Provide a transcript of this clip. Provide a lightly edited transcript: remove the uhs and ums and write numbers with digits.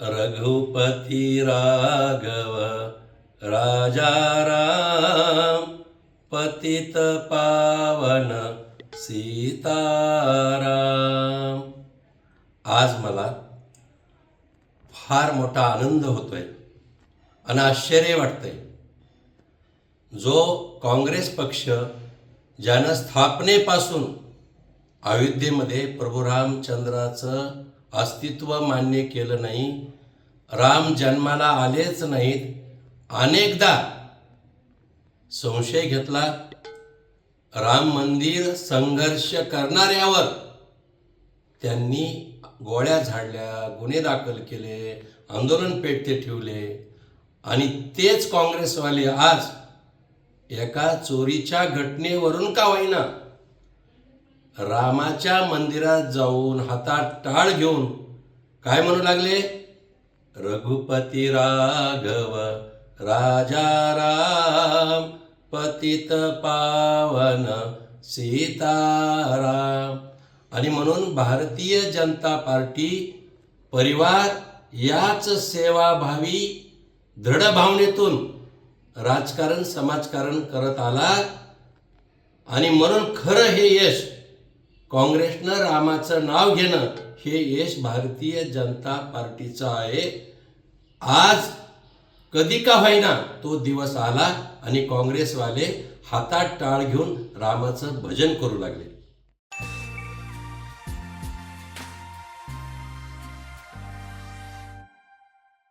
रघुपती राघव राजा राम, पतित पावन सीताराम। आज मला फार मोठा आनंद होतोय आणि आश्चर्य वाटतंय। जो काँग्रेस पक्ष ज्यानं स्थापनेपासून अयोध्येमध्ये प्रभू रामचंद्राचं अस्तित्व मान्य केलं नाही, राम जन्माला आलेच नाहीत, अनेकदा संशय घेतला, राम मंदिर संघर्ष करणाऱ्यावर त्यांनी गोळ्या झाडल्या, गुन्हे दाखल केले, आंदोलन पेटते ठेवले आणि तेच काँग्रेसवाले आज एका चोरीच्या घटनेवरून का होईना रामाच्या मंदिरात जाऊन हातात टाळ घेऊन काय म्हणू लागले, रघुपती राघव राजा राम, पतित पावन सीताराम। आणि म्हणून भारतीय जनता पार्टी परिवार याच सेवाभावी दृढ भावनेतून राजकारण समाजकारण करत आला आणि म्हणून खरं हे यश काँग्रेसनं रामाचं नाव घेणं हे यश भारतीय जनता पार्टीचं आहे। आज कधी का होईना तो दिवस आला आणि काँग्रेसवाले हातात टाळ घेऊन रामाचं भजन करू लागले।